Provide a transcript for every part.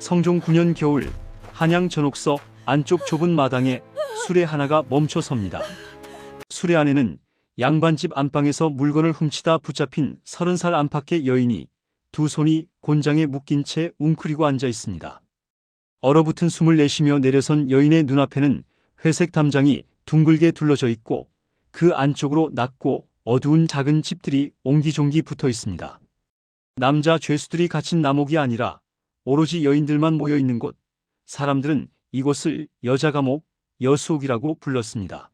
성종 9년 겨울 한양 전옥서 안쪽 좁은 마당에 수레 하나가 멈춰 섭니다. 수레 안에는 양반집 안방에서 물건을 훔치다 붙잡힌 30살 안팎의 여인이 두 손이 곤장에 묶인 채 웅크리고 앉아 있습니다. 얼어붙은 숨을 내쉬며 내려선 여인의 눈앞에는 회색 담장이 둥글게 둘러져 있고 그 안쪽으로 낮고 어두운 작은 집들이 옹기종기 붙어 있습니다. 남자 죄수들이 갇힌 남옥이 아니라 오로지 여인들만 모여 있는 곳. 사람들은 이곳을 여자 감옥, 여수옥이라고 불렀습니다.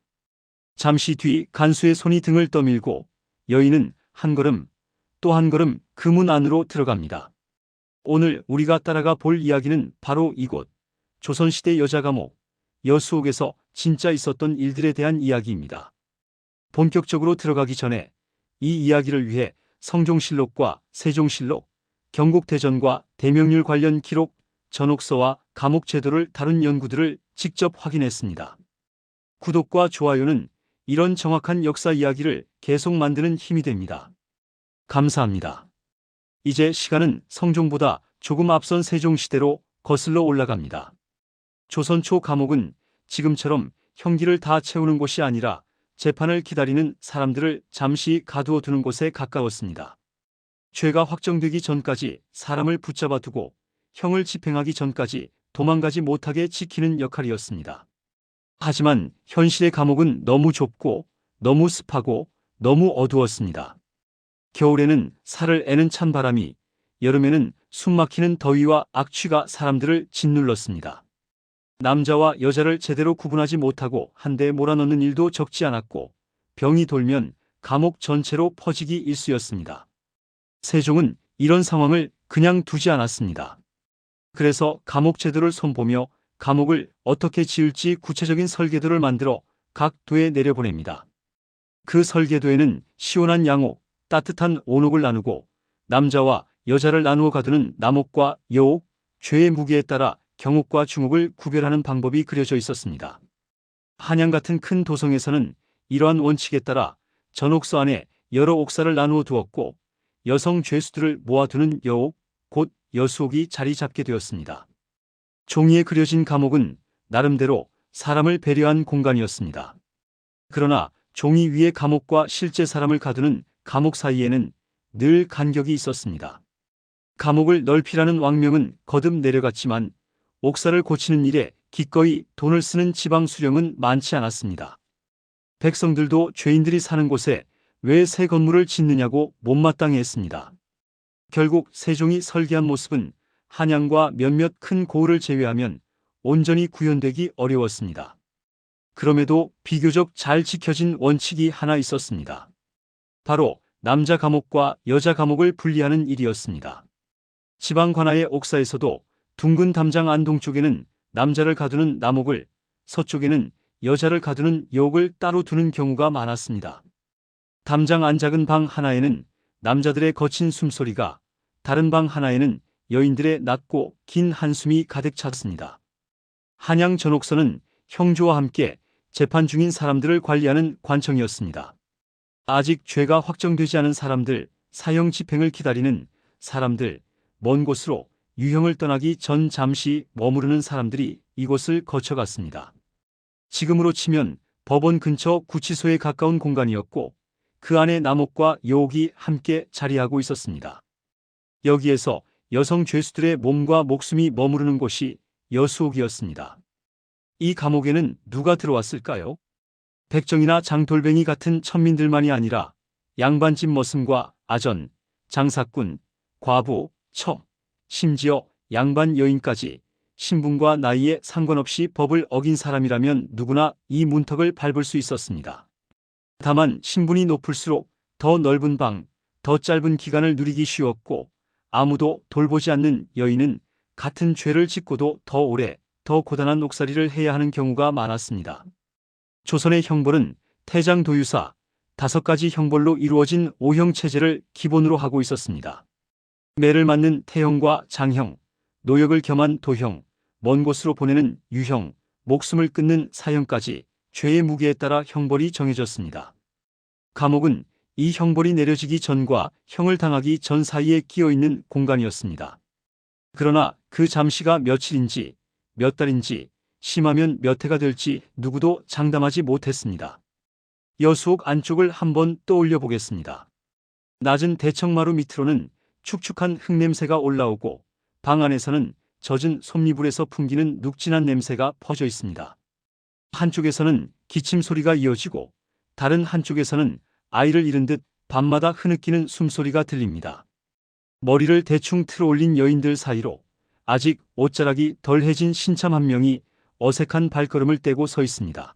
잠시 뒤 간수의 손이 등을 떠밀고 여인은 한 걸음 또 한 걸음 그 문 안으로 들어갑니다. 오늘 우리가 따라가 볼 이야기는 바로 이곳 조선시대 여자 감옥, 여수옥에서 진짜 있었던 일들에 대한 이야기입니다. 본격적으로 들어가기 전에 이 이야기를 위해 성종실록과 세종실록, 경국대전과 대명률 관련 기록, 전옥서와 감옥 제도를 다룬 연구들을 직접 확인했습니다. 구독과 좋아요는 이런 정확한 역사 이야기를 계속 만드는 힘이 됩니다. 감사합니다. 이제 시간은 성종보다 조금 앞선 세종시대로 거슬러 올라갑니다. 조선 초 감옥은 지금처럼 형기를 다 채우는 곳이 아니라 재판을 기다리는 사람들을 잠시 가두어 두는 곳에 가까웠습니다. 죄가 확정되기 전까지 사람을 붙잡아 두고 형을 집행하기 전까지 도망가지 못하게 지키는 역할이었습니다. 하지만 현실의 감옥은 너무 좁고 너무 습하고 너무 어두웠습니다. 겨울에는 살을 애는 찬바람이, 여름에는 숨막히는 더위와 악취가 사람들을 짓눌렀습니다. 남자와 여자를 제대로 구분하지 못하고 한 대에 몰아넣는 일도 적지 않았고 병이 돌면 감옥 전체로 퍼지기 일쑤였습니다. 세종은 이런 상황을 그냥 두지 않았습니다. 그래서 감옥 제도를 손보며 감옥을 어떻게 지을지 구체적인 설계도를 만들어 각 도에 내려보냅니다. 그 설계도에는 시원한 양옥, 따뜻한 온옥을 나누고 남자와 여자를 나누어 가두는 남옥과 여옥, 죄의 무게에 따라 경옥과 중옥을 구별하는 방법이 그려져 있었습니다. 한양 같은 큰 도성에서는 이러한 원칙에 따라 전옥서 안에 여러 옥사를 나누어 두었고 여성 죄수들을 모아두는 여옥, 곧 여수옥이 자리 잡게 되었습니다. 종이에 그려진 감옥은 나름대로 사람을 배려한 공간이었습니다. 그러나 종이 위에 감옥과 실제 사람을 가두는 감옥 사이에는 늘 간격이 있었습니다. 감옥을 넓히라는 왕명은 거듭 내려갔지만 옥사를 고치는 일에 기꺼이 돈을 쓰는 지방 수령은 많지 않았습니다. 백성들도 죄인들이 사는 곳에 왜 새 건물을 짓느냐고 못마땅해 했습니다. 결국 세종이 설계한 모습은 한양과 몇몇 큰 고을을 제외하면 온전히 구현되기 어려웠습니다. 그럼에도 비교적 잘 지켜진 원칙이 하나 있었습니다. 바로 남자 감옥과 여자 감옥을 분리하는 일이었습니다. 지방 관아의 옥사에서도 둥근 담장 안 동쪽에는 남자를 가두는 남옥을, 서쪽에는 여자를 가두는 여옥을 따로 두는 경우가 많았습니다. 담장 안 작은 방 하나에는 남자들의 거친 숨소리가, 다른 방 하나에는 여인들의 낮고 긴 한숨이 가득 찼습니다. 한양 전옥서는 형조와 함께 재판 중인 사람들을 관리하는 관청이었습니다. 아직 죄가 확정되지 않은 사람들, 사형 집행을 기다리는 사람들, 먼 곳으로 유형을 떠나기 전 잠시 머무르는 사람들이 이곳을 거쳐갔습니다. 지금으로 치면 법원 근처 구치소에 가까운 공간이었고 그 안에 남옥과 여옥이 함께 자리하고 있었습니다. 여기에서 여성 죄수들의 몸과 목숨이 머무르는 곳이 여수옥이었습니다. 이 감옥에는 누가 들어왔을까요? 백정이나 장돌뱅이 같은 천민들만이 아니라 양반집 머슴과 아전, 장사꾼, 과부, 처, 심지어 양반 여인까지 신분과 나이에 상관없이 법을 어긴 사람이라면 누구나 이 문턱을 밟을 수 있었습니다. 다만 신분이 높을수록 더 넓은 방, 더 짧은 기간을 누리기 쉬웠고 아무도 돌보지 않는 여인은 같은 죄를 짓고도 더 오래, 더 고단한 옥살이를 해야 하는 경우가 많았습니다. 조선의 형벌은 태장 도유사 5가지 형벌로 이루어진 5형 체제를 기본으로 하고 있었습니다. 매를 맞는 태형과 장형, 노역을 겸한 도형, 먼 곳으로 보내는 유형, 목숨을 끊는 사형까지 죄의 무게에 따라 형벌이 정해졌습니다. 감옥은 이 형벌이 내려지기 전과 형을 당하기 전 사이에 끼어 있는 공간이었습니다. 그러나 그 잠시가 며칠인지 몇 달인지 심하면 몇 해가 될지 누구도 장담하지 못했습니다. 여수옥 안쪽을 한번 떠올려 보겠습니다. 낮은 대청마루 밑으로는 축축한 흙냄새가 올라오고 방 안에서는 젖은 솜니불에서 풍기는 눅진한 냄새가 퍼져 있습니다. 한쪽에서는 기침 소리가 이어지고 다른 한쪽에서는 아이를 잃은 듯 밤마다 흐느끼는 숨소리가 들립니다. 머리를 대충 틀어올린 여인들 사이로 아직 옷자락이 덜 해진 신참 한 명이 어색한 발걸음을 떼고 서 있습니다.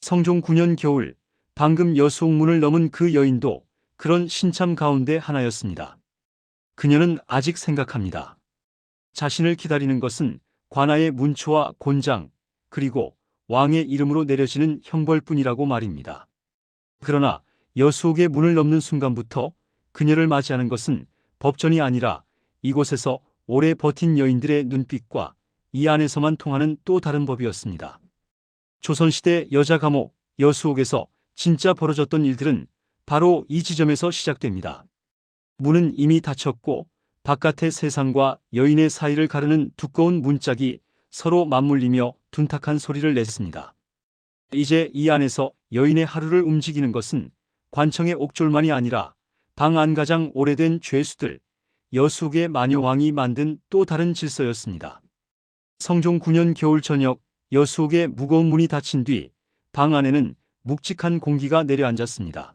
성종 9년 겨울 방금 여수옥 문을 넘은 그 여인도 그런 신참 가운데 하나였습니다. 그녀는 아직 생각합니다. 자신을 기다리는 것은 관아의 문초와 곤장 그리고 왕의 이름으로 내려지는 형벌뿐이라고 말입니다. 그러나 여수옥의 문을 넘는 순간부터 그녀를 맞이하는 것은 법전이 아니라 이곳에서 오래 버틴 여인들의 눈빛과 이 안에서만 통하는 또 다른 법이었습니다. 조선시대 여자 감옥 여수옥에서 진짜 벌어졌던 일들은 바로 이 지점에서 시작됩니다. 문은 이미 닫혔고 바깥의 세상과 여인의 사이를 가르는 두꺼운 문짝이 서로 맞물리며 둔탁한 소리를 냈습니다. 이제 이 안에서 여인의 하루를 움직이는 것은 관청의 옥졸만이 아니라 방 안 가장 오래된 죄수들, 여수옥의 마녀왕이 만든 또 다른 질서였습니다. 성종 9년 겨울 저녁 여수옥의 무거운 문이 닫힌 뒤 방 안에는 묵직한 공기가 내려앉았습니다.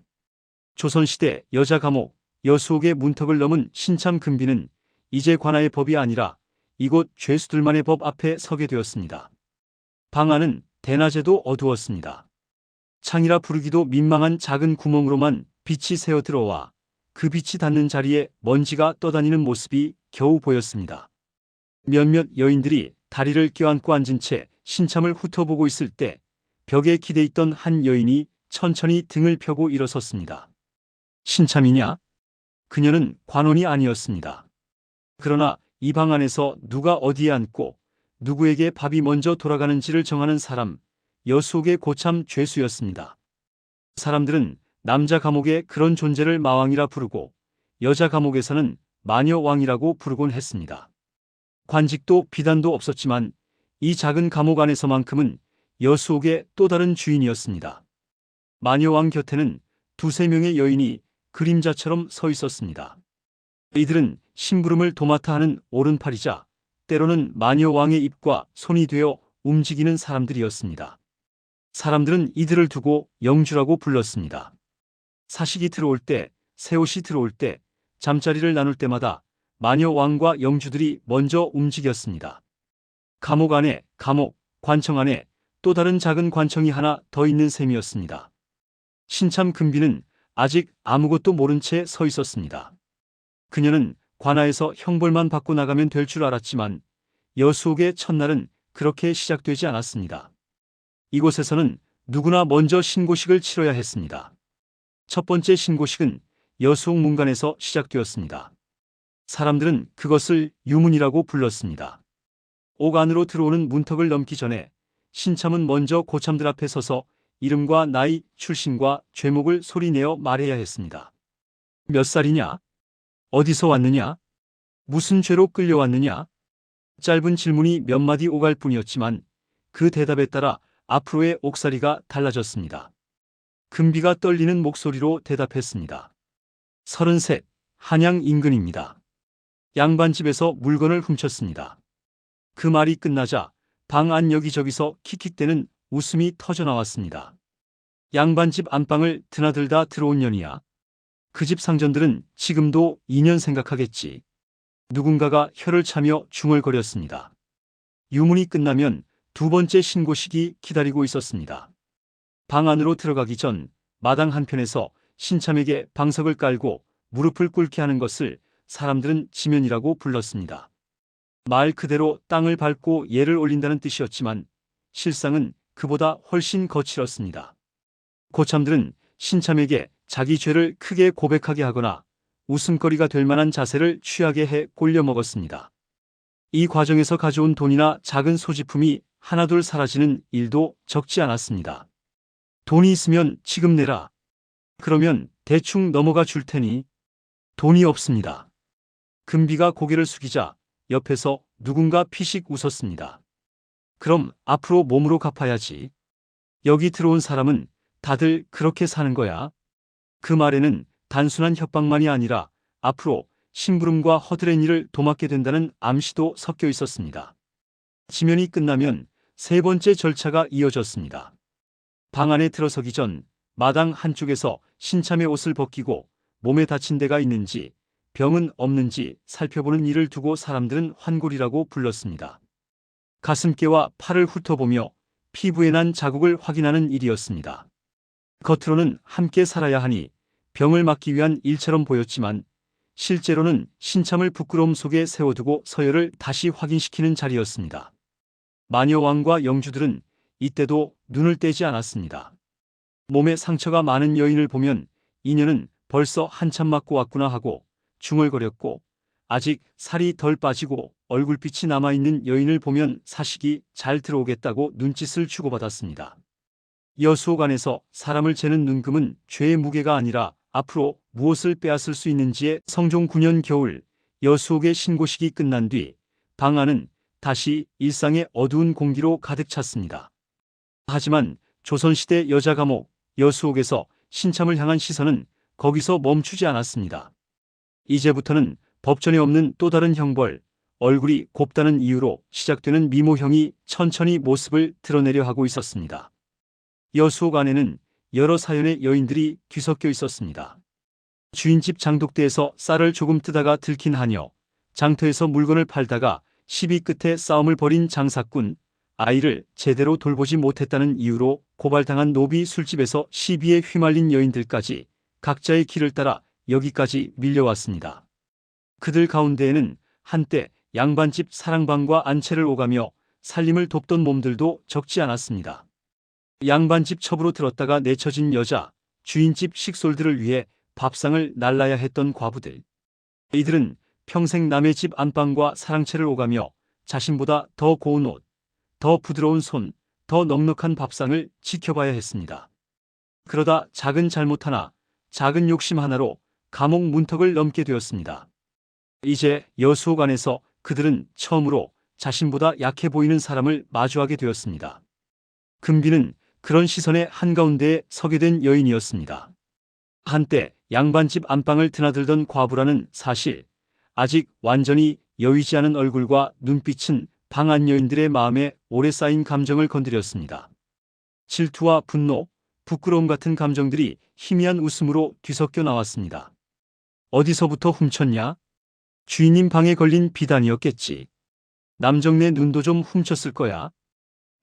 조선시대 여자 감옥 여수옥의 문턱을 넘은 신참 금비는 이제 관아의 법이 아니라 이곳 죄수들만의 법 앞에 서게 되었습니다. 방 안은 대낮에도 어두웠습니다. 창이라 부르기도 민망한 작은 구멍으로만 빛이 새어 들어와 그 빛이 닿는 자리에 먼지가 떠다니는 모습이 겨우 보였습니다. 몇몇 여인들이 다리를 껴안고 앉은 채 신참을 훑어보고 있을 때 벽에 기대 있던 한 여인이 천천히 등을 펴고 일어섰습니다. 신참이냐? 그녀는 관원이 아니었습니다. 그러나 이 방 안에서 누가 어디에 앉고 누구에게 밥이 먼저 돌아가는지를 정하는 사람, 여수옥의 고참 죄수였습니다. 사람들은 남자 감옥에 그런 존재를 마왕이라 부르고 여자 감옥에서는 마녀왕이라고 부르곤 했습니다. 관직도 비단도 없었지만 이 작은 감옥 안에서만큼은 여수옥의 또 다른 주인이었습니다. 마녀왕 곁에는 두세 명의 여인이 그림자처럼 서 있었습니다. 이들은 심부름을 도맡아 하는 오른팔이자 때로는 마녀왕의 입과 손이 되어 움직이는 사람들이었습니다. 사람들은 이들을 두고 영주라고 불렀습니다. 사식이 들어올 때, 새옷이 들어올 때, 잠자리를 나눌 때마다 마녀왕과 영주들이 먼저 움직였습니다. 감옥 안에 감옥, 관청 안에 또 다른 작은 관청이 하나 더 있는 셈이었습니다. 신참 금비는 아직 아무것도 모른 채 서 있었습니다. 그녀는 관아에서 형벌만 받고 나가면 될 줄 알았지만 여수옥의 첫날은 그렇게 시작되지 않았습니다. 이곳에서는 누구나 먼저 신고식을 치러야 했습니다. 첫 번째 신고식은 여수옥 문간에서 시작되었습니다. 사람들은 그것을 유문이라고 불렀습니다. 옥 안으로 들어오는 문턱을 넘기 전에 신참은 먼저 고참들 앞에 서서 이름과 나이, 출신과 죄목을 소리내어 말해야 했습니다. 몇 살이냐? 어디서 왔느냐? 무슨 죄로 끌려왔느냐? 짧은 질문이 몇 마디 오갈 뿐이었지만 그 대답에 따라 앞으로의 옥살이가 달라졌습니다. 금비가 떨리는 목소리로 대답했습니다. 33, 한양 인근입니다. 양반집에서 물건을 훔쳤습니다. 그 말이 끝나자 방 안 여기저기서 킥킥대는 웃음이 터져나왔습니다. 양반집 안방을 드나들다 들어온 년이야. 그 집 상전들은 지금도 2년 생각하겠지. 누군가가 혀를 차며 중얼거렸습니다. 유문이 끝나면 두 번째 신고식이 기다리고 있었습니다. 방 안으로 들어가기 전 마당 한편에서 신참에게 방석을 깔고 무릎을 꿇게 하는 것을 사람들은 지면이라고 불렀습니다. 말 그대로 땅을 밟고 예를 올린다는 뜻이었지만 실상은 그보다 훨씬 거칠었습니다. 고참들은 신참에게 자기 죄를 크게 고백하게 하거나 웃음거리가 될 만한 자세를 취하게 해 골려 먹었습니다. 이 과정에서 가져온 돈이나 작은 소지품이 하나둘 사라지는 일도 적지 않았습니다. 돈이 있으면 지금 내라. 그러면 대충 넘어가 줄 테니. 돈이 없습니다. 금비가 고개를 숙이자 옆에서 누군가 피식 웃었습니다. 그럼 앞으로 몸으로 갚아야지. 여기 들어온 사람은 다들 그렇게 사는 거야. 그 말에는 단순한 협박만이 아니라 앞으로 심부름과 허드렛 일을 도맡게 된다는 암시도 섞여 있었습니다. 지면이 끝나면 세 번째 절차가 이어졌습니다. 방 안에 들어서기 전 마당 한쪽에서 신참의 옷을 벗기고 몸에 다친 데가 있는지 병은 없는지 살펴보는 일을 두고 사람들은 환골이라고 불렀습니다. 가슴께와 팔을 훑어보며 피부에 난 자국을 확인하는 일이었습니다. 겉으로는 함께 살아야 하니 병을 막기 위한 일처럼 보였지만 실제로는 신참을 부끄러움 속에 세워두고 서열을 다시 확인시키는 자리였습니다. 마녀왕과 영주들은 이때도 눈을 떼지 않았습니다. 몸에 상처가 많은 여인을 보면 이녀는 벌써 한참 맞고 왔구나 하고 중얼거렸고, 아직 살이 덜 빠지고 얼굴빛이 남아있는 여인을 보면 사식이 잘 들어오겠다고 눈짓을 주고받았습니다. 여수옥 안에서 사람을 재는 눈금은 죄의 무게가 아니라 앞으로 무엇을 빼앗을 수 있는지의 성종 9년 겨울, 여수옥의 신고식이 끝난 뒤 방 안은 다시 일상의 어두운 공기로 가득 찼습니다. 하지만 조선시대 여자 감옥 여수옥에서 신참을 향한 시선은 거기서 멈추지 않았습니다. 이제부터는 법전에 없는 또 다른 형벌, 얼굴이 곱다는 이유로 시작되는 미모형이 천천히 모습을 드러내려 하고 있었습니다. 여수옥 안에는 여러 사연의 여인들이 뒤섞여 있었습니다. 주인집 장독대에서 쌀을 조금 뜨다가 들킨 하녀, 장터에서 물건을 팔다가 시비 끝에 싸움을 벌인 장사꾼, 아이를 제대로 돌보지 못했다는 이유로 고발당한 노비 술집에서 시비에 휘말린 여인들까지 각자의 길을 따라 여기까지 밀려왔습니다. 그들 가운데에는 한때 양반집 사랑방과 안채를 오가며 살림을 돕던 몸들도 적지 않았습니다. 양반집 첩으로 들었다가 내쳐진 여자, 주인집 식솔들을 위해 밥상을 날라야 했던 과부들. 이들은 평생 남의 집 안방과 사랑채를 오가며 자신보다 더 고운 옷, 더 부드러운 손, 더 넉넉한 밥상을 지켜봐야 했습니다. 그러다 작은 잘못 하나, 작은 욕심 하나로 감옥 문턱을 넘게 되었습니다. 이제 여수옥 안에서 그들은 처음으로 자신보다 약해 보이는 사람을 마주하게 되었습니다. 금비는 그런 시선의 한가운데에 서게 된 여인이었습니다. 한때 양반집 안방을 드나들던 과부라는 사실, 아직 완전히 여위지 않은 얼굴과 눈빛은 방 안 여인들의 마음에 오래 쌓인 감정을 건드렸습니다. 질투와 분노, 부끄러움 같은 감정들이 희미한 웃음으로 뒤섞여 나왔습니다. 어디서부터 훔쳤냐? 주인님 방에 걸린 비단이었겠지. 남정네 눈도 좀 훔쳤을 거야.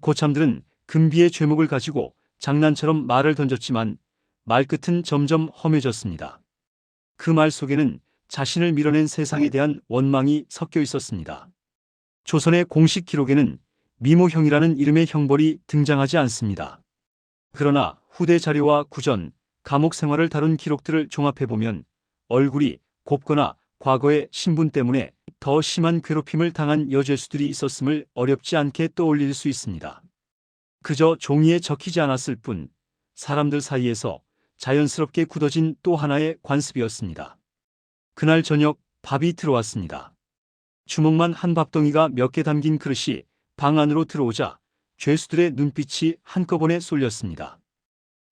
고참들은 금비의 죄목을 가지고 장난처럼 말을 던졌지만 말끝은 점점 험해졌습니다. 그 말 속에는 자신을 밀어낸 세상에 대한 원망이 섞여 있었습니다. 조선의 공식 기록에는 미모형이라는 이름의 형벌이 등장하지 않습니다. 그러나 후대 자료와 구전, 감옥 생활을 다룬 기록들을 종합해보면 얼굴이 곱거나 과거의 신분 때문에 더 심한 괴롭힘을 당한 여죄수들이 있었음을 어렵지 않게 떠올릴 수 있습니다. 그저 종이에 적히지 않았을 뿐 사람들 사이에서 자연스럽게 굳어진 또 하나의 관습이었습니다. 그날 저녁 밥이 들어왔습니다. 주먹만 한 밥덩이가 몇 개 담긴 그릇이 방 안으로 들어오자 죄수들의 눈빛이 한꺼번에 쏠렸습니다.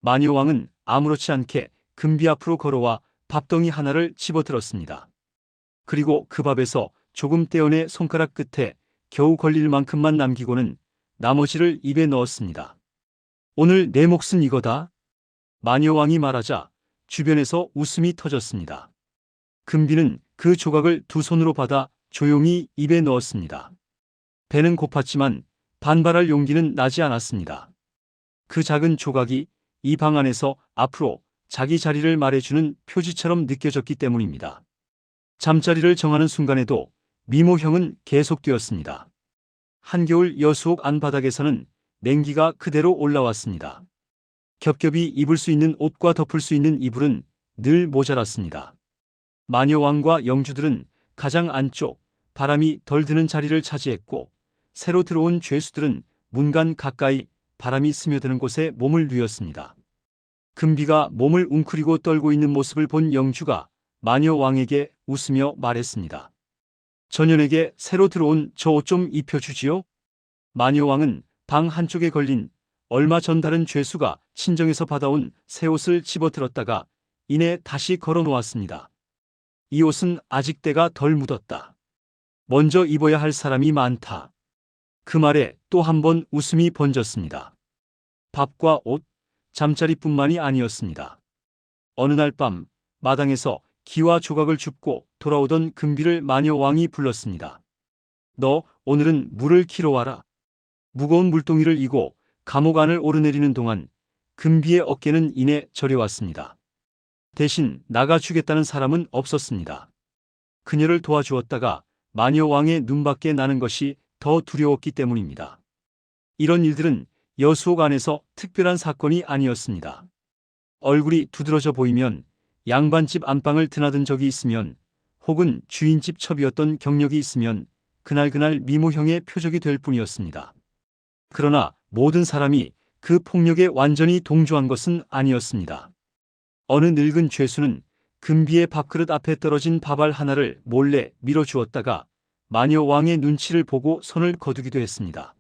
마녀왕은 아무렇지 않게 금비 앞으로 걸어와 밥덩이 하나를 집어들었습니다. 그리고 그 밥에서 조금 떼어내 손가락 끝에 겨우 걸릴 만큼만 남기고는 나머지를 입에 넣었습니다. 오늘 내 몫은 이거다. 마녀왕이 말하자 주변에서 웃음이 터졌습니다. 금비는 그 조각을 두 손으로 받아 조용히 입에 넣었습니다. 배는 고팠지만 반발할 용기는 나지 않았습니다. 그 작은 조각이 이 방 안에서 앞으로 자기 자리를 말해주는 표지처럼 느껴졌기 때문입니다. 잠자리를 정하는 순간에도 미모형은 계속되었습니다. 한겨울 여수옥 안바닥에서는 냉기가 그대로 올라왔습니다. 겹겹이 입을 수 있는 옷과 덮을 수 있는 이불은 늘 모자랐습니다. 마녀왕과 영주들은 가장 안쪽, 바람이 덜 드는 자리를 차지했고 새로 들어온 죄수들은 문간 가까이 바람이 스며드는 곳에 몸을 뉘었습니다. 금비가 몸을 웅크리고 떨고 있는 모습을 본 영주가 마녀왕에게 웃으며 말했습니다. 전현에게 새로 들어온 저 옷 좀 입혀주지요. 마녀왕은 방 한쪽에 걸린 얼마 전다른 죄수가 친정에서 받아온 새 옷을 집어들었다가 이내 다시 걸어 놓았습니다. 이 옷은 아직 때가 덜 묻었다. 먼저 입어야 할 사람이 많다. 그 말에 또 한 번 웃음이 번졌습니다. 밥과 옷, 잠자리뿐만이 아니었습니다. 어느 날 밤 마당에서 기와 조각을 줍고 돌아오던 금비를 마녀왕이 불렀습니다. 너 오늘은 물을 키러 와라. 무거운 물동이를 이고 감옥 안을 오르내리는 동안 금비의 어깨는 이내 저려왔습니다. 대신 나가주겠다는 사람은 없었습니다. 그녀를 도와주었다가 마녀왕의 눈밖에 나는 것이 더 두려웠기 때문입니다. 이런 일들은 여수옥 안에서 특별한 사건이 아니었습니다. 얼굴이 두드러져 보이면, 양반집 안방을 드나든 적이 있으면, 혹은 주인집 첩이었던 경력이 있으면 그날 미모형의 표적이 될 뿐이었습니다. 그러나 모든 사람이 그 폭력에 완전히 동조한 것은 아니었습니다. 어느 늙은 죄수는 금비의 밥그릇 앞에 떨어진 밥알 하나를 몰래 밀어주었다가 마녀왕의 눈치를 보고 손을 거두기도 했습니다.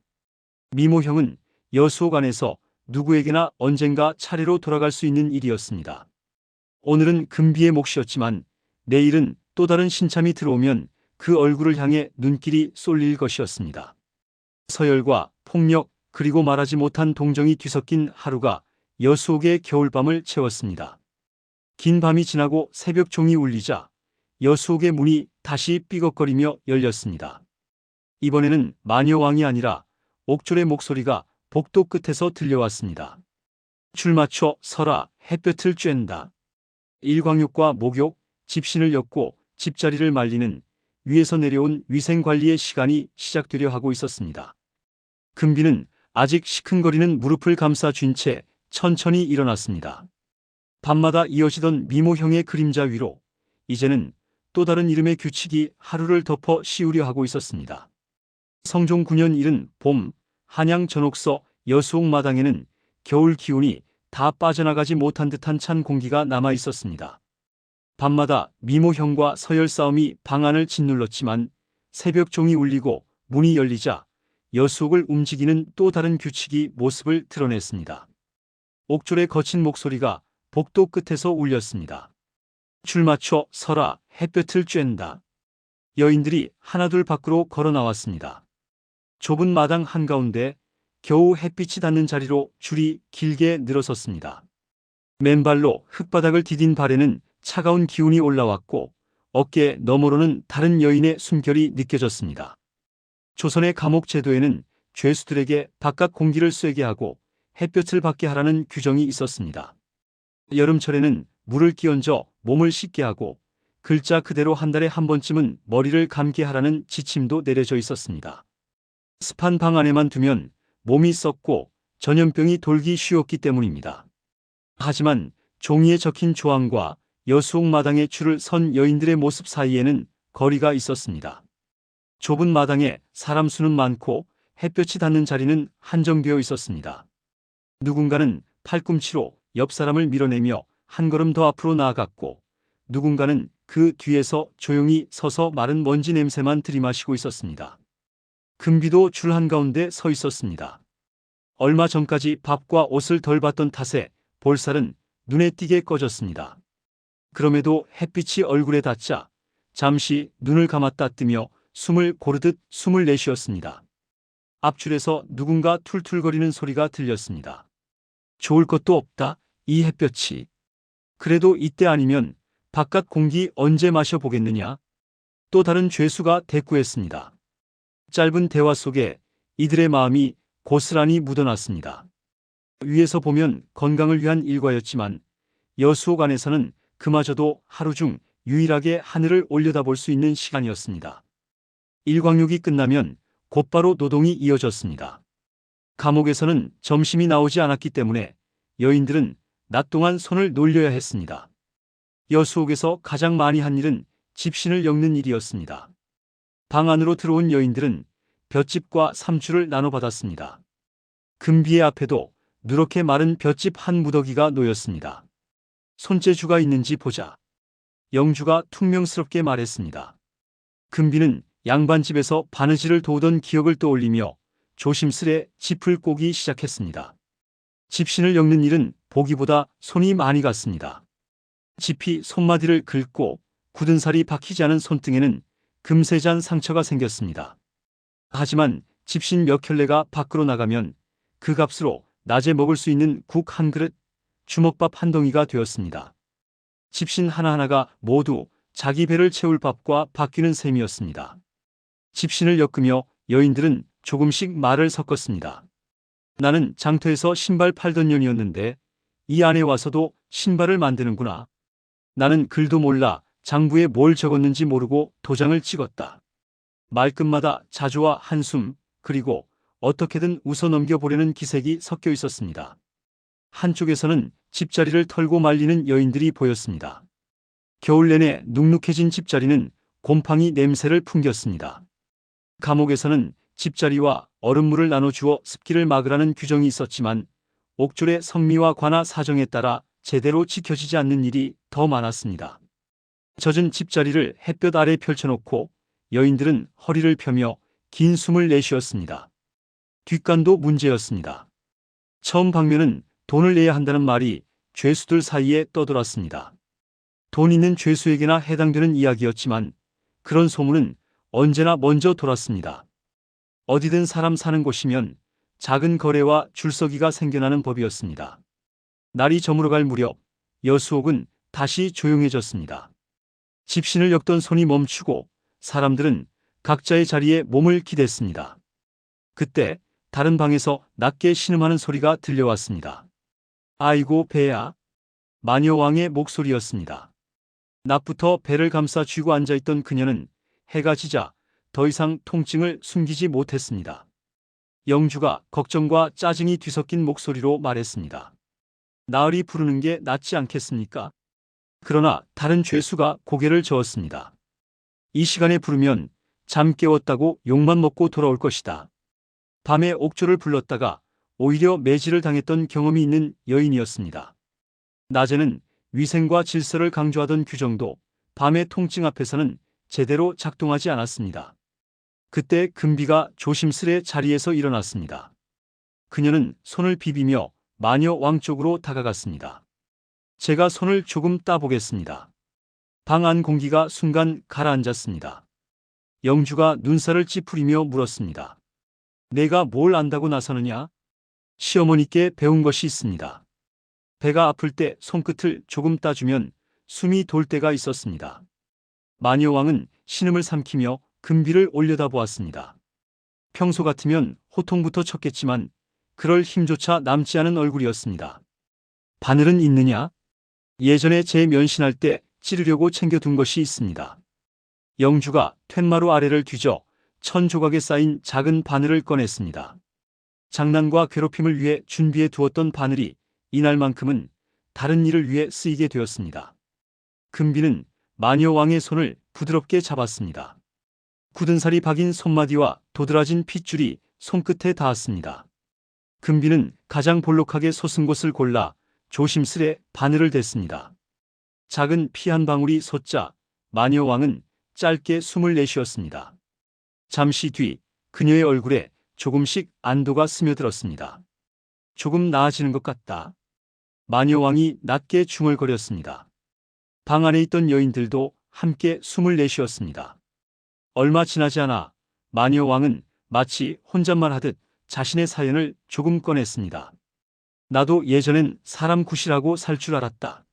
미모형은 여수옥 안에서 누구에게나 언젠가 차례로 돌아갈 수 있는 일이었습니다. 오늘은 금비의 몫이었지만 내일은 또 다른 신참이 들어오면 그 얼굴을 향해 눈길이 쏠릴 것이었습니다. 서열과 폭력 그리고 말하지 못한 동정이 뒤섞인 하루가 여수옥의 겨울밤을 채웠습니다. 긴 밤이 지나고 새벽 종이 울리자 여수옥의 문이 다시 삐걱거리며 열렸습니다. 이번에는 마녀왕이 아니라 옥졸의 목소리가 복도 끝에서 들려왔습니다. 줄 맞춰 서라, 햇볕을 쬐는다. 일광욕과 목욕, 집신을 엮고 집자리를 말리는 위에서 내려온 위생관리의 시간이 시작되려 하고 있었습니다. 금비는 아직 시큰거리는 무릎을 감싸 쥔 채 천천히 일어났습니다. 밤마다 이어지던 미모형의 그림자 위로 이제는 또 다른 이름의 규칙이 하루를 덮어 씌우려 하고 있었습니다. 성종 9년 이른 봄, 한양 전옥서 여수옥 마당에는 겨울 기운이 다 빠져나가지 못한 듯한 찬 공기가 남아 있었습니다. 밤마다 미모형과 서열 싸움이 방 안을 짓눌렀지만 새벽 종이 울리고 문이 열리자 여수옥을 움직이는 또 다른 규칙이 모습을 드러냈습니다. 옥졸의 거친 목소리가 복도 끝에서 울렸습니다. 줄 맞춰 서라, 햇볕을 쬐는다. 여인들이 하나둘 밖으로 걸어 나왔습니다. 좁은 마당 한가운데 겨우 햇빛이 닿는 자리로 줄이 길게 늘어섰습니다. 맨발로 흙바닥을 디딘 발에는 차가운 기운이 올라왔고 어깨 너머로는 다른 여인의 숨결이 느껴졌습니다. 조선의 감옥 제도에는 죄수들에게 바깥 공기를 쐬게 하고 햇볕을 받게 하라는 규정이 있었습니다. 여름철에는 물을 끼얹어 몸을 씻게 하고 글자 그대로 한 달에 한 번쯤은 머리를 감게 하라는 지침도 내려져 있었습니다. 습한 방 안에만 두면 몸이 썩고 전염병이 돌기 쉬웠기 때문입니다. 하지만 종이에 적힌 조항과 여수옥 마당에 줄을 선 여인들의 모습 사이에는 거리가 있었습니다. 좁은 마당에 사람 수는 많고 햇볕이 닿는 자리는 한정되어 있었습니다. 누군가는 팔꿈치로 옆 사람을 밀어내며 한 걸음 더 앞으로 나아갔고 누군가는 그 뒤에서 조용히 서서 마른 먼지 냄새만 들이마시고 있었습니다. 금비도 줄 한가운데 서 있었습니다. 얼마 전까지 밥과 옷을 덜 받던 탓에 볼살은 눈에 띄게 꺼졌습니다. 그럼에도 햇빛이 얼굴에 닿자 잠시 눈을 감았다 뜨며 숨을 고르듯 숨을 내쉬었습니다. 앞줄에서 누군가 툴툴거리는 소리가 들렸습니다. 좋을 것도 없다, 이 햇볕이. 그래도 이때 아니면 바깥 공기 언제 마셔보겠느냐? 또 다른 죄수가 대꾸했습니다. 짧은 대화 속에 이들의 마음이 고스란히 묻어났습니다. 위에서 보면 건강을 위한 일과였지만 여수옥 안에서는 그마저도 하루 중 유일하게 하늘을 올려다볼 수 있는 시간이었습니다. 일광욕이 끝나면 곧바로 노동이 이어졌습니다. 감옥에서는 점심이 나오지 않았기 때문에 여인들은 낮 동안 손을 놀려야 했습니다. 여수옥에서 가장 많이 한 일은 집신을 엮는 일이었습니다. 방 안으로 들어온 여인들은 볏짚과 삼주를 나눠받았습니다. 금비의 앞에도 누렇게 마른 볏짚 한 무더기가 놓였습니다. 손재주가 있는지 보자. 영주가 퉁명스럽게 말했습니다. 금비는 양반집에서 바느질을 도우던 기억을 떠올리며 조심스레 짚을 꼬기 시작했습니다. 집신을 엮는 일은 보기보다 손이 많이 갔습니다. 짚이 손마디를 긁고 굳은 살이 박히지 않은 손등에는 금세 잔 상처가 생겼습니다. 하지만 집신 몇 켤레가 밖으로 나가면 그 값으로 낮에 먹을 수 있는 국 한 그릇, 주먹밥 한 덩이가 되었습니다. 집신 하나하나가 모두 자기 배를 채울 밥과 바뀌는 셈이었습니다. 집신을 엮으며 여인들은 조금씩 말을 섞었습니다. 나는 장터에서 신발 팔던 년이었는데 이 안에 와서도 신발을 만드는구나. 나는 글도 몰라 장부에 뭘 적었는지 모르고 도장을 찍었다. 말끝마다 자조와 한숨, 그리고 어떻게든 웃어 넘겨보려는 기색이 섞여 있었습니다. 한쪽에서는 집자리를 털고 말리는 여인들이 보였습니다. 겨울 내내 눅눅해진 집자리는 곰팡이 냄새를 풍겼습니다. 감옥에서는 집자리와 얼음물을 나눠주어 습기를 막으라는 규정이 있었지만 옥졸의 성미와 관아 사정에 따라 제대로 지켜지지 않는 일이 더 많았습니다. 젖은 집자리를 햇볕 아래 펼쳐놓고 여인들은 허리를 펴며 긴 숨을 내쉬었습니다. 뒷간도 문제였습니다. 처음 방면은 돈을 내야 한다는 말이 죄수들 사이에 떠돌았습니다. 돈 있는 죄수에게나 해당되는 이야기였지만 그런 소문은 언제나 먼저 돌았습니다. 어디든 사람 사는 곳이면 작은 거래와 줄서기가 생겨나는 법이었습니다. 날이 저물어갈 무렵 여수옥은 다시 조용해졌습니다. 집신을 엮던 손이 멈추고 사람들은 각자의 자리에 몸을 기댔습니다. 그때 다른 방에서 낮게 신음하는 소리가 들려왔습니다. 아이고 배야. 마녀왕의 목소리였습니다. 낮부터 배를 감싸 쥐고 앉아있던 그녀는 해가 지자 더 이상 통증을 숨기지 못했습니다. 영주가 걱정과 짜증이 뒤섞인 목소리로 말했습니다. 나으리 부르는 게 낫지 않겠습니까? 그러나 다른 죄수가 고개를 저었습니다. 이 시간에 부르면 잠 깨웠다고 욕만 먹고 돌아올 것이다. 밤에 옥조를 불렀다가 오히려 매질을 당했던 경험이 있는 여인이었습니다. 낮에는 위생과 질서를 강조하던 규정도 밤의 통증 앞에서는 제대로 작동하지 않았습니다. 그때 금비가 조심스레 자리에서 일어났습니다. 그녀는 손을 비비며 마녀 왕 쪽으로 다가갔습니다. 제가 손을 조금 따보겠습니다. 방 안 공기가 순간 가라앉았습니다. 영주가 눈살을 찌푸리며 물었습니다. 내가 뭘 안다고 나서느냐? 시어머니께 배운 것이 있습니다. 배가 아플 때 손끝을 조금 따주면 숨이 돌 때가 있었습니다. 마녀왕은 신음을 삼키며 금비를 올려다보았습니다. 평소 같으면 호통부터 쳤겠지만 그럴 힘조차 남지 않은 얼굴이었습니다. 바늘은 있느냐? 예전에 제 면신할 때 찌르려고 챙겨둔 것이 있습니다. 영주가 툇마루 아래를 뒤져 천 조각에 쌓인 작은 바늘을 꺼냈습니다. 장난과 괴롭힘을 위해 준비해 두었던 바늘이 이날만큼은 다른 일을 위해 쓰이게 되었습니다. 금비는 마녀왕의 손을 부드럽게 잡았습니다. 굳은 살이 박인 손마디와 도드라진 핏줄이 손끝에 닿았습니다. 금비는 가장 볼록하게 솟은 곳을 골라 조심스레 바늘을 댔습니다. 작은 피 한 방울이 솟자 마녀왕은 짧게 숨을 내쉬었습니다. 잠시 뒤 그녀의 얼굴에 조금씩 안도가 스며들었습니다. 조금 나아지는 것 같다. 마녀왕이 낮게 중얼거렸습니다. 방 안에 있던 여인들도 함께 숨을 내쉬었습니다. 얼마 지나지 않아 마녀왕은 마치 혼잣말 하듯 자신의 사연을 조금 꺼냈습니다. 나도 예전엔 사람 구실하고 살 줄 알았다.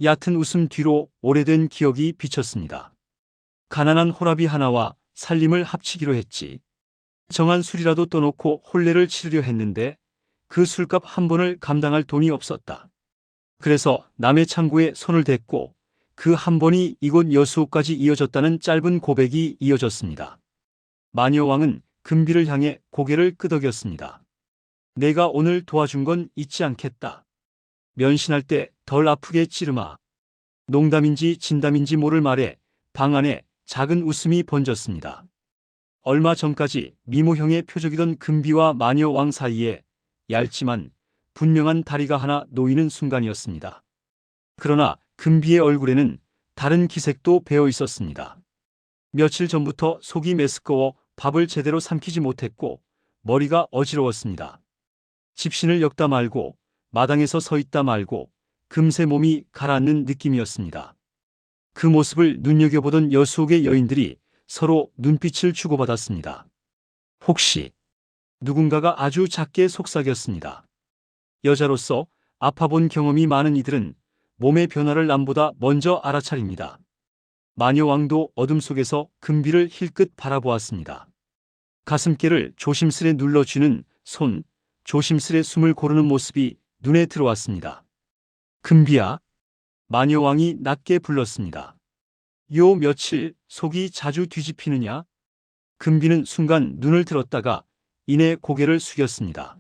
얕은 웃음 뒤로 오래된 기억이 비쳤습니다. 가난한 호랍이 하나와 살림을 합치기로 했지. 정한 술이라도 떠놓고 혼례를 치르려 했는데 그 술값 한 번을 감당할 돈이 없었다. 그래서 남의 창고에 손을 댔고 그 한 번이 이곳 여수옥까지 이어졌다는 짧은 고백이 이어졌습니다. 마녀왕은 금비를 향해 고개를 끄덕였습니다. 내가 오늘 도와준 건 잊지 않겠다. 면신할 때 덜 아프게 찌르마. 농담인지 진담인지 모를 말에 방 안에 작은 웃음이 번졌습니다. 얼마 전까지 미모형의 표적이던 금비와 마녀왕 사이에 얇지만 분명한 다리가 하나 놓이는 순간이었습니다. 그러나 금비의 얼굴에는 다른 기색도 배어 있었습니다. 며칠 전부터 속이 메스꺼워 밥을 제대로 삼키지 못했고 머리가 어지러웠습니다. 집신을 엮다 말고 마당에서 서 있다 말고 금세 몸이 가라앉는 느낌이었습니다. 그 모습을 눈여겨보던 여수옥의 여인들이 서로 눈빛을 주고받았습니다. 혹시 누군가가 아주 작게 속삭였습니다. 여자로서 아파본 경험이 많은 이들은 몸의 변화를 남보다 먼저 알아차립니다. 마녀왕도 어둠 속에서 금비를 힐끗 바라보았습니다. 가슴께를 조심스레 눌러쥐는 손, 조심스레 숨을 고르는 모습이 눈에 들어왔습니다. 금비야. 마녀왕이 낮게 불렀습니다. 요 며칠 속이 자주 뒤집히느냐? 금비는 순간 눈을 들었다가 이내 고개를 숙였습니다.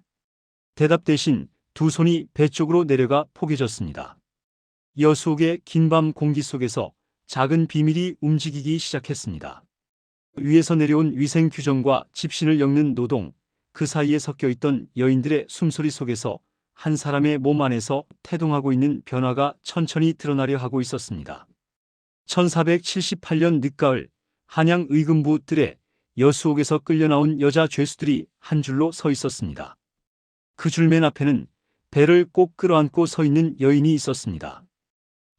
대답 대신 두 손이 배 쪽으로 내려가 포개졌습니다. 여수옥의 긴 밤 공기 속에서 작은 비밀이 움직이기 시작했습니다. 위에서 내려온 위생 규정과 집신을 엮는 노동, 그 사이에 섞여 있던 여인들의 숨소리 속에서 한 사람의 몸 안에서 태동하고 있는 변화가 천천히 드러나려 하고 있었습니다. 1478년 늦가을 한양 의금부 뜰에 여수옥에서 끌려나온 여자 죄수들이 한 줄로 서 있었습니다. 그 줄 맨 앞에는 배를 꼭 끌어안고 서 있는 여인이 있었습니다.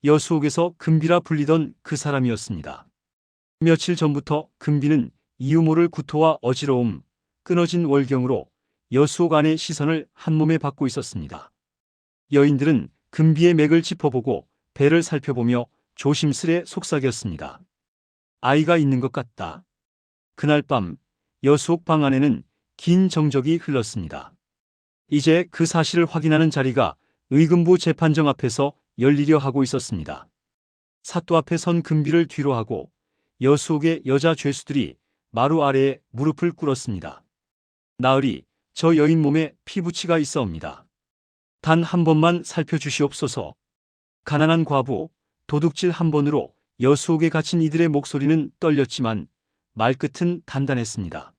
여수옥에서 금비라 불리던 그 사람이었습니다. 며칠 전부터 금비는 이유 모를 구토와 어지러움, 끊어진 월경으로 여수옥 안의 시선을 한몸에 받고 있었습니다. 여인들은 금비의 맥을 짚어보고 배를 살펴보며 조심스레 속삭였습니다. 아이가 있는 것 같다. 그날 밤 여수옥 방 안에는 긴 정적이 흘렀습니다. 이제 그 사실을 확인하는 자리가 의금부 재판정 앞에서 열리려 하고 있었습니다. 사또 앞에 선 금비를 뒤로 하고 여수옥의 여자 죄수들이 마루 아래에 무릎을 꿇었습니다. 나으리, 저 여인 몸에 피부치가 있어옵니다. 단 한 번만 살펴주시옵소서. 가난한 과부, 도둑질 한 번으로 여수옥에 갇힌 이들의 목소리는 떨렸지만 말끝은 단단했습니다.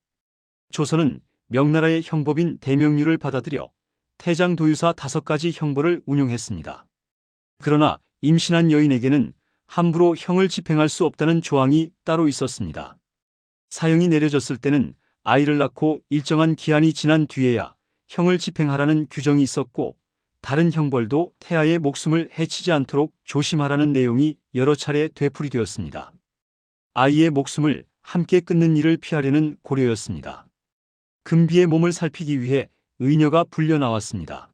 조선은 명나라의 형법인 대명률을 받아들여 태장 도유사 5가지 형벌을 운용했습니다. 그러나 임신한 여인에게는 함부로 형을 집행할 수 없다는 조항이 따로 있었습니다. 사형이 내려졌을 때는 아이를 낳고 일정한 기한이 지난 뒤에야 형을 집행하라는 규정이 있었고, 다른 형벌도 태아의 목숨을 해치지 않도록 조심하라는 내용이 여러 차례 되풀이되었습니다. 아이의 목숨을 함께 끊는 일을 피하려는 고려였습니다. 금비의 몸을 살피기 위해 의녀가 불려 나왔습니다.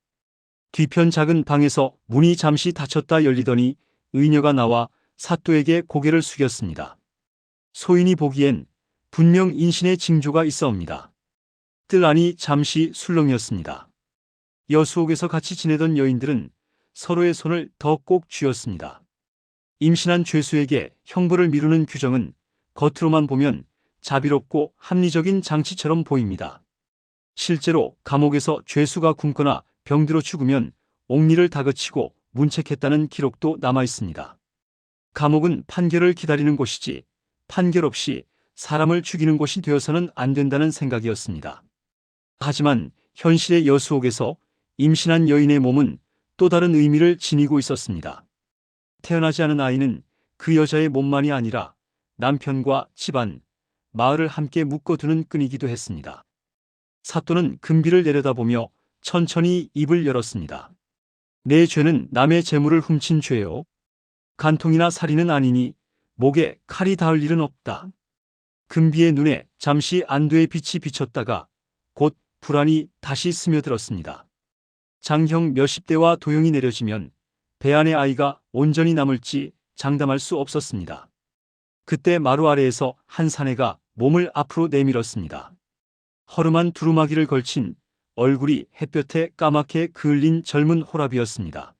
뒤편 작은 방에서 문이 잠시 닫혔다 열리더니 의녀가 나와 사또에게 고개를 숙였습니다. 소인이 보기엔 분명 인신의 징조가 있어옵니다. 뜰 안이 잠시 술렁이었습니다. 여수옥에서 같이 지내던 여인들은 서로의 손을 더 꼭 쥐었습니다. 임신한 죄수에게 형벌을 미루는 규정은 겉으로만 보면 자비롭고 합리적인 장치처럼 보입니다. 실제로 감옥에서 죄수가 굶거나 병들어 죽으면 옥리를 다그치고 문책했다는 기록도 남아 있습니다. 감옥은 판결을 기다리는 곳이지 판결 없이 사람을 죽이는 곳이 되어서는 안 된다는 생각이었습니다. 하지만 현실의 여수옥에서 임신한 여인의 몸은 또 다른 의미를 지니고 있었습니다. 태어나지 않은 아이는 그 여자의 몸만이 아니라 남편과 집안, 마을을 함께 묶어두는 끈이기도 했습니다. 사또는 금비를 내려다보며 천천히 입을 열었습니다. 내 죄는 남의 재물을 훔친 죄요. 간통이나 살인은 아니니 목에 칼이 닿을 일은 없다. 금비의 눈에 잠시 안도의 빛이 비쳤다가 곧 불안이 다시 스며들었습니다. 장형 몇십 대와 도형이 내려지면 배 안의 아이가 온전히 남을지 장담할 수 없었습니다. 그때 마루 아래에서 한 사내가 몸을 앞으로 내밀었습니다. 허름한 두루마기를 걸친 얼굴이 햇볕에 까맣게 그을린 젊은 호랍이었습니다.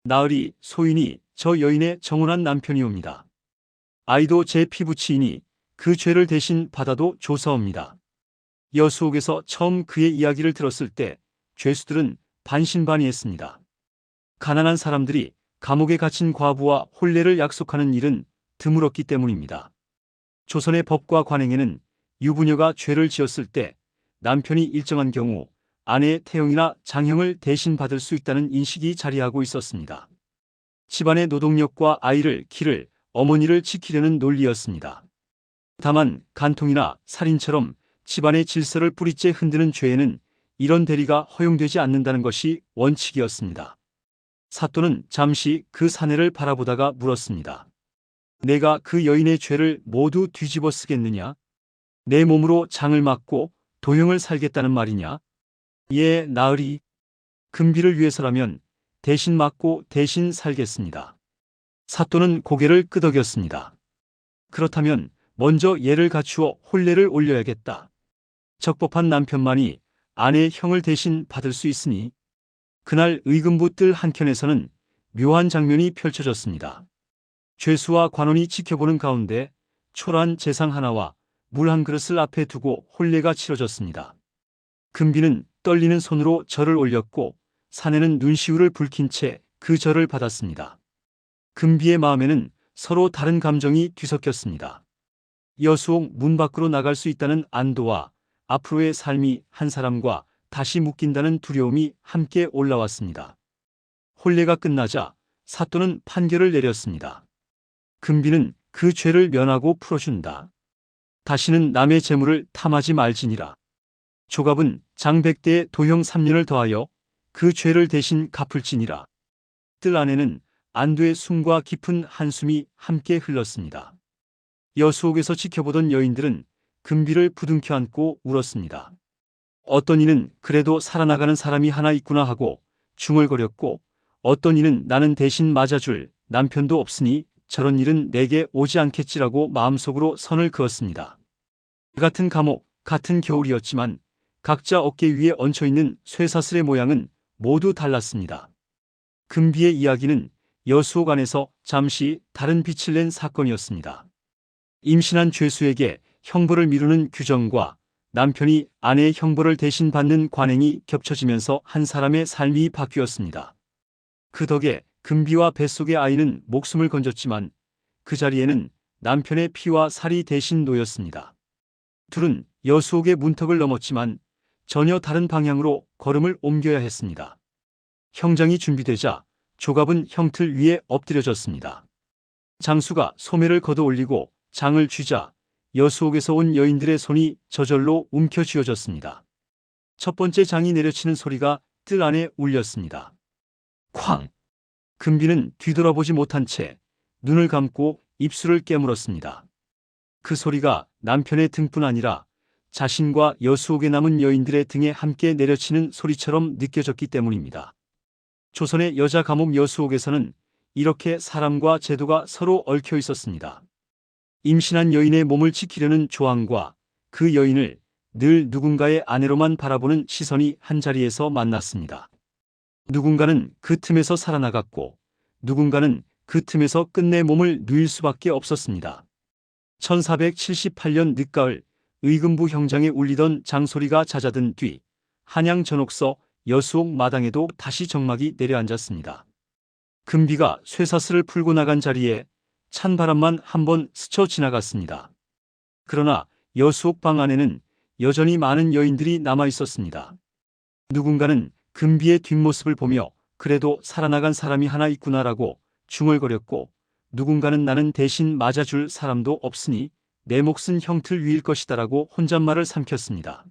나으리, 소인이 저 여인의 정혼한 남편이옵니다. 아이도 제 피부치이니 그 죄를 대신 받아도 조사옵니다. 여수옥에서 처음 그의 이야기를 들었을 때 죄수들은 반신반의했습니다. 가난한 사람들이 감옥에 갇힌 과부와 혼례를 약속하는 일은 드물었기 때문입니다. 조선의 법과 관행에는 유부녀가 죄를 지었을 때 남편이 일정한 경우 아내의 태형이나 장형을 대신 받을 수 있다는 인식이 자리하고 있었습니다. 집안의 노동력과 아이를 기를 어머니를 지키려는 논리였습니다. 다만 간통이나 살인처럼 집안의 질서를 뿌리째 흔드는 죄에는 이런 대리가 허용되지 않는다는 것이 원칙이었습니다. 사또는 잠시 그 사내를 바라보다가 물었습니다. 내가 그 여인의 죄를 모두 뒤집어 쓰겠느냐? 내 몸으로 장을 맞고 도형을 살겠다는 말이냐? 예, 나으리. 금비를 위해서라면 대신 맞고 대신 살겠습니다. 사또는 고개를 끄덕였습니다. 그렇다면 먼저 예를 갖추어 혼례를 올려야겠다. 적법한 남편만이 아내의 형을 대신 받을 수 있으니. 그날 의금부 뜰 한켠에서는 묘한 장면이 펼쳐졌습니다. 죄수와 관원이 지켜보는 가운데 초라한 제상 하나와 물 한 그릇을 앞에 두고 혼례가 치러졌습니다. 금비는 떨리는 손으로 절을 올렸고 사내는 눈시울을 붉힌 채 그 절을 받았습니다. 금비의 마음에는 서로 다른 감정이 뒤섞였습니다. 여수옥 문 밖으로 나갈 수 있다는 안도와 앞으로의 삶이 한 사람과 다시 묶인다는 두려움이 함께 올라왔습니다. 혼례가 끝나자 사또는 판결을 내렸습니다. 금비는 그 죄를 면하고 풀어준다. 다시는 남의 재물을 탐하지 말지니라. 조갑은 장백대의 도형 3년을 더하여 그 죄를 대신 갚을지니라. 뜰 안에는 안도의 숨과 깊은 한숨이 함께 흘렀습니다. 여수옥에서 지켜보던 여인들은 금비를 부둥켜 안고 울었습니다. 어떤 이는 그래도 살아나가는 사람이 하나 있구나 하고 중얼거렸고, 어떤 이는 나는 대신 맞아줄 남편도 없으니 저런 일은 내게 오지 않겠지라고 마음속으로 선을 그었습니다. 같은 감옥, 같은 겨울이었지만 각자 어깨 위에 얹혀있는 쇠사슬의 모양은 모두 달랐습니다. 금비의 이야기는 여수옥 안에서 잠시 다른 빛을 낸 사건이었습니다. 임신한 죄수에게 형벌을 미루는 규정과 남편이 아내의 형벌을 대신 받는 관행이 겹쳐지면서 한 사람의 삶이 바뀌었습니다. 그 덕에 금비와 뱃속의 아이는 목숨을 건졌지만 그 자리에는 남편의 피와 살이 대신 놓였습니다. 둘은 여수옥의 문턱을 넘었지만 전혀 다른 방향으로 걸음을 옮겨야 했습니다. 형장이 준비되자 조갑은 형틀 위에 엎드려졌습니다. 장수가 소매를 걷어 올리고 장을 쥐자 여수옥에서 온 여인들의 손이 저절로 움켜쥐어졌습니다. 첫 번째 장이 내려치는 소리가 뜰 안에 울렸습니다. 쾅! 금비는 뒤돌아보지 못한 채 눈을 감고 입술을 깨물었습니다. 그 소리가 남편의 등뿐 아니라 자신과 여수옥에 남은 여인들의 등에 함께 내려치는 소리처럼 느껴졌기 때문입니다. 조선의 여자 감옥 여수옥에서는 이렇게 사람과 제도가 서로 얽혀 있었습니다. 임신한 여인의 몸을 지키려는 조항과 그 여인을 늘 누군가의 아내로만 바라보는 시선이 한자리에서 만났습니다. 누군가는 그 틈에서 살아나갔고 누군가는 그 틈에서 끝내 몸을 누일 수밖에 없었습니다. 1478년 늦가을 의금부 형장에 울리던 장소리가 잦아든 뒤 한양 전옥서 여수옥 마당에도 다시 정막이 내려앉았습니다. 금비가 쇠사슬을 풀고 나간 자리에 찬바람만 한번 스쳐 지나갔습니다. 그러나 여수옥 방 안에는 여전히 많은 여인들이 남아 있었습니다. 누군가는 금비의 뒷모습을 보며 그래도 살아나간 사람이 하나 있구나라고 중얼거렸고, 누군가는 나는 대신 맞아줄 사람도 없으니 내 몫은 형틀 위일 것이다라고 혼잣말을 삼켰습니다.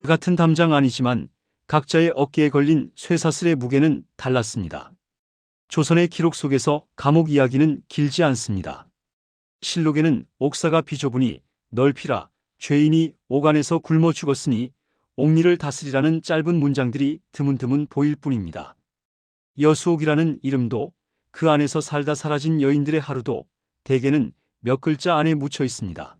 같은 담장 아니지만 각자의 어깨에 걸린 쇠사슬의 무게는 달랐습니다. 조선의 기록 속에서 감옥 이야기는 길지 않습니다. 실록에는 옥사가 비좁으니 넓히라, 죄인이 옥 안에서 굶어 죽었으니 옥리를 다스리라는 짧은 문장들이 드문드문 보일 뿐입니다. 여수옥이라는 이름도 그 안에서 살다 사라진 여인들의 하루도 대개는 몇 글자 안에 묻혀 있습니다.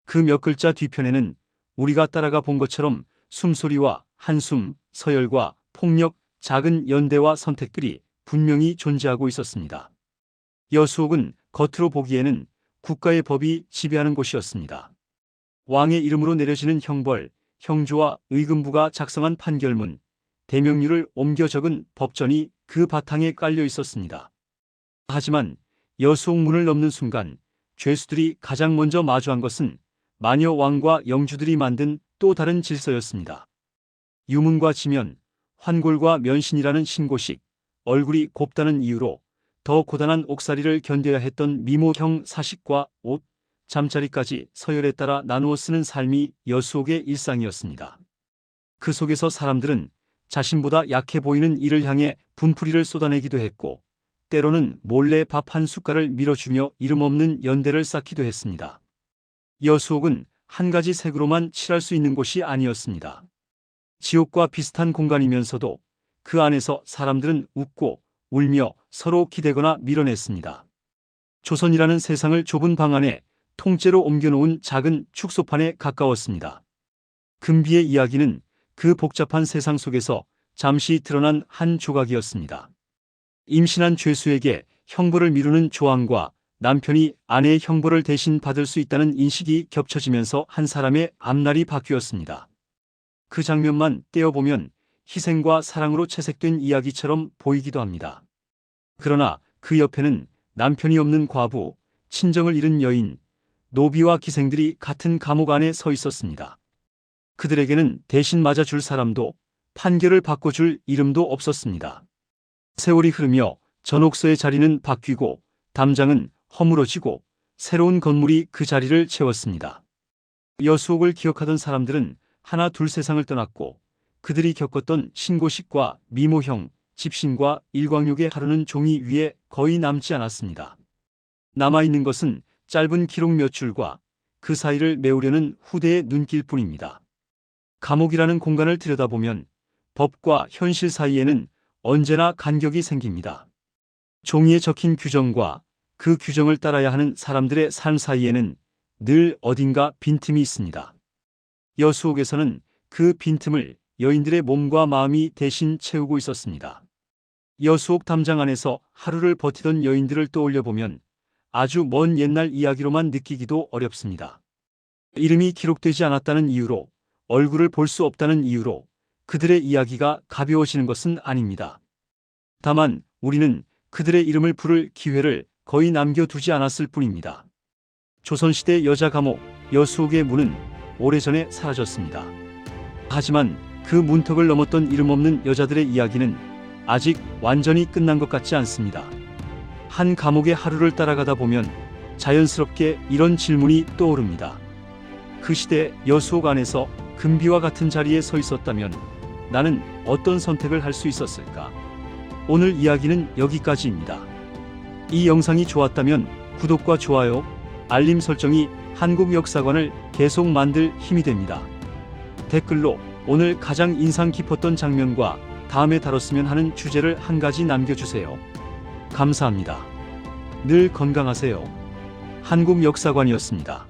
그 몇 글자 뒤편에는 우리가 따라가 본 것처럼 숨소리와 한숨, 서열과 폭력, 작은 연대와 선택들이 분명히 존재하고 있었습니다. 여수옥은 겉으로 보기에는 국가의 법이 지배하는 곳이었습니다. 왕의 이름으로 내려지는 형벌, 형조와 의금부가 작성한 판결문, 대명률을 옮겨 적은 법전이 그 바탕에 깔려 있었습니다. 하지만 여수옥 문을 넘는 순간 죄수들이 가장 먼저 마주한 것은 마녀 왕과 영주들이 만든 또 다른 질서였습니다. 유문과 지면, 환골과 면신이라는 신고식, 얼굴이 곱다는 이유로 더 고단한 옥살이를 견뎌야 했던 미모형 사식과 옷, 잠자리까지 서열에 따라 나누어 쓰는 삶이 여수옥의 일상이었습니다. 그 속에서 사람들은 자신보다 약해 보이는 이를 향해 분풀이를 쏟아내기도 했고, 때로는 몰래 밥 한 숟갈을 밀어주며 이름 없는 연대를 쌓기도 했습니다. 여수옥은 한 가지 색으로만 칠할 수 있는 곳이 아니었습니다. 지옥과 비슷한 공간이면서도 그 안에서 사람들은 웃고 울며 서로 기대거나 밀어냈습니다. 조선이라는 세상을 좁은 방 안에 통째로 옮겨놓은 작은 축소판에 가까웠습니다. 금비의 이야기는 그 복잡한 세상 속에서 잠시 드러난 한 조각이었습니다. 임신한 죄수에게 형벌을 미루는 조항과 남편이 아내의 형벌을 대신 받을 수 있다는 인식이 겹쳐지면서 한 사람의 앞날이 바뀌었습니다. 그 장면만 떼어보면 희생과 사랑으로 채색된 이야기처럼 보이기도 합니다. 그러나 그 옆에는 남편이 없는 과부, 친정을 잃은 여인, 노비와 기생들이 같은 감옥 안에 서 있었습니다. 그들에게는 대신 맞아줄 사람도 판결을 바꿔줄 이름도 없었습니다. 세월이 흐르며 전옥서의 자리는 바뀌고 담장은 허물어지고 새로운 건물이 그 자리를 채웠습니다. 여수옥을 기억하던 사람들은 하나 둘 세상을 떠났고 그들이 겪었던 신고식과 미모형, 집신과 일광욕의 하루는 종이 위에 거의 남지 않았습니다. 남아있는 것은 짧은 기록 몇 줄과 그 사이를 메우려는 후대의 눈길 뿐입니다. 감옥이라는 공간을 들여다보면 법과 현실 사이에는 언제나 간격이 생깁니다. 종이에 적힌 규정과 그 규정을 따라야 하는 사람들의 삶 사이에는 늘 어딘가 빈틈이 있습니다. 여수옥에서는 그 빈틈을 여인들의 몸과 마음이 대신 채우고 있었습니다. 여수옥 담장 안에서 하루를 버티던 여인들을 떠올려보면 아주 먼 옛날 이야기로만 느끼기도 어렵습니다. 이름이 기록되지 않았다는 이유로, 얼굴을 볼 수 없다는 이유로 그들의 이야기가 가벼워지는 것은 아닙니다. 다만 우리는 그들의 이름을 부를 기회를 거의 남겨두지 않았을 뿐입니다. 조선시대 여자 감옥 여수옥의 문은 오래전에 사라졌습니다. 하지만 그 문턱을 넘었던 이름 없는 여자들의 이야기는 아직 완전히 끝난 것 같지 않습니다. 한 감옥의 하루를 따라가다 보면 자연스럽게 이런 질문이 떠오릅니다. 그 시대 여수옥 안에서 금비와 같은 자리에 서 있었다면 나는 어떤 선택을 할 수 있었을까? 오늘 이야기는 여기까지입니다. 이 영상이 좋았다면 구독과 좋아요, 알림 설정이 한국역사관을 계속 만들 힘이 됩니다. 댓글로 오늘 가장 인상 깊었던 장면과 다음에 다뤘으면 하는 주제를 한 가지 남겨주세요. 감사합니다. 늘 건강하세요. 한국역사관이었습니다.